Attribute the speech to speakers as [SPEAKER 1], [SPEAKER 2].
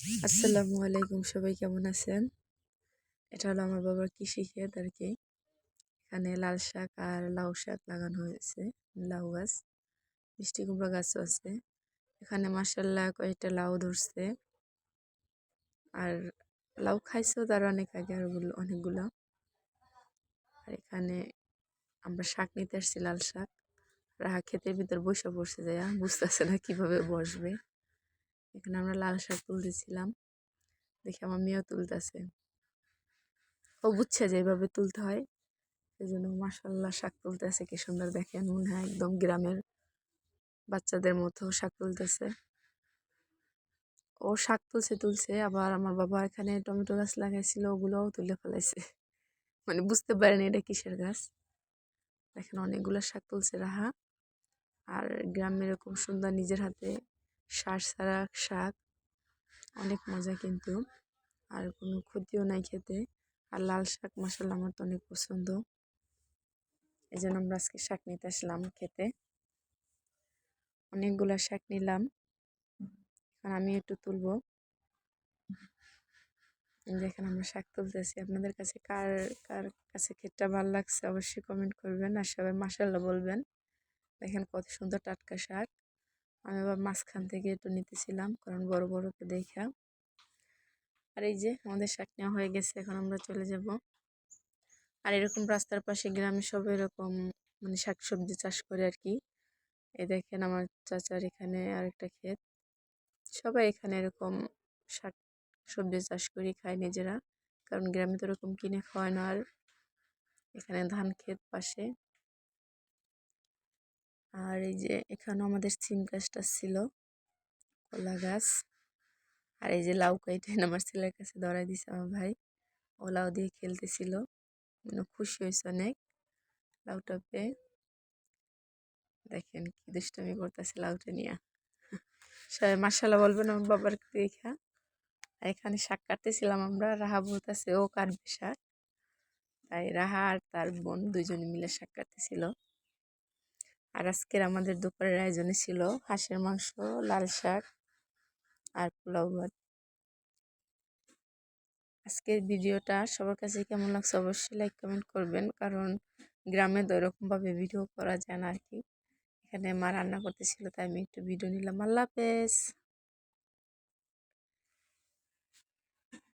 [SPEAKER 1] আসসালামু আলাইকুম, সবাই কেমন আছেন? এটা হলো আমার বাবার কৃষি ক্ষেত আর কি। এখানে লাল শাক আর লাউ শাক লাগানো হয়েছে, লাউ গাছ, মিষ্টি কুমড়া গাছও আছে। এখানে মাশাআল্লাহ কয়েকটা লাউ ধরছে, আর লাউ খাইছেও তার অনেক আগে আর অনেকগুলো। আর এখানে আমরা শাক নিতে আসছি, লাল শাক। রাহা ক্ষেতের ভিতর বসে পড়ছে, যায় বুঝতেছে না কিভাবে বসবে। এখানে আমরা লাল শাক তুলতেছিলাম, দেখে আমার মেয়েও তুলতেছে। ও বুঝছে যে এইভাবে তুলতে হয়, এই জন্য মাশাল্লাহ শাক তুলতেছে। কি সুন্দর দেখেন, মনে হয় একদম গ্রামের বাচ্চাদের মতো শাক তুলতেছে। ও শাক তুলছে আবার আমার বাবা এখানে টমেটো গাছ লাগাইছিল, ওগুলোও তুলে ফেলাইছে। মানে বুঝতে পারেনি এটা কিসের গাছ। দেখেন অনেকগুলো শাক তুলছে রাহা। আর গ্রামে এরকম সুন্দর নিজের হাতে সার ছাড়া শাক অনেক মজা কিন্তু, আর কোনো ক্ষতিও নাই খেতে। আর লাল শাক মাশাল্লাহ আমার তো অনেক পছন্দ, এই জন্য আমরা আজকে শাক নিতে আসলাম খেতে। অনেকগুলা শাক নিলাম, আর আমি একটু তুলবো। যেখানে আমরা শাক তুলতেছি, আপনাদের কাছে কার কার কাছে ক্ষেতটা ভালো লাগছে অবশ্যই কমেন্ট করবেন, আর সবাই মাশাআল্লাহ বলবেন। দেখেন কত সুন্দর টাটকা শাক। আমি আবার মাঝখান থেকে একটু নিতেছিলাম, কারণ বড় বড়কে দেখা। আর এই যে আমাদের শাক নেওয়া হয়ে গেছে, এখন আমরা চলে যাব। আর এরকম রাস্তার পাশে গ্রামে সবাই এরকম মানে শাকসবজি চাষ করে আর কি। এই দেখেন আমার চাচার এখানে আরেকটা ক্ষেত। সবাই এখানে এরকম শাক সবজি চাষ করে খায় নিজেরা, কারণ গ্রামে তো এরকম কিনে খাওয়ায় না। আর এখানে ধান ক্ষেত পাশে। আর এই যে এখানেও আমাদের সিম গাছটা ছিল, কলা গাছ। আর এই যে লাউ কাইটে আমার ছেলের কাছে ধরাই দিছে আমার ভাই, ও লাউ দিয়ে খেলতেছিল, মানে খুশি হয়েছে অনেক লাউটা পেয়ে। দেখেন কি দুষ্টামি করতেছে লাউটা নিয়ে। সবাই মাশাআল্লাহ বলবেন আমার বাবার দেখা। আর এখানে শাক কাটতেছিলাম আমরা, রাহা বলতেছে ও কাটবে শাক, তাই রাহা আর তার বোন দুইজনে মিলে শাক কাটতেছিল। আর আজকের আমাদের দুপুরের আয়োজনে ছিল হাঁসের মাংস, লাল শাক আর পোলাও ভাত। আজকের ভিডিওটা সবার কাছে কেমন লাগছে অবশ্যই লাইক কমেন্ট করবেন, কারণ গ্রামে তো এরকমভাবে ভিডিও করা যায় না আর কি। এখানে মা রান্না করতেছিল, তাই আমি একটু ভিডিও নিলাম। আল্লাহ হাফেজ।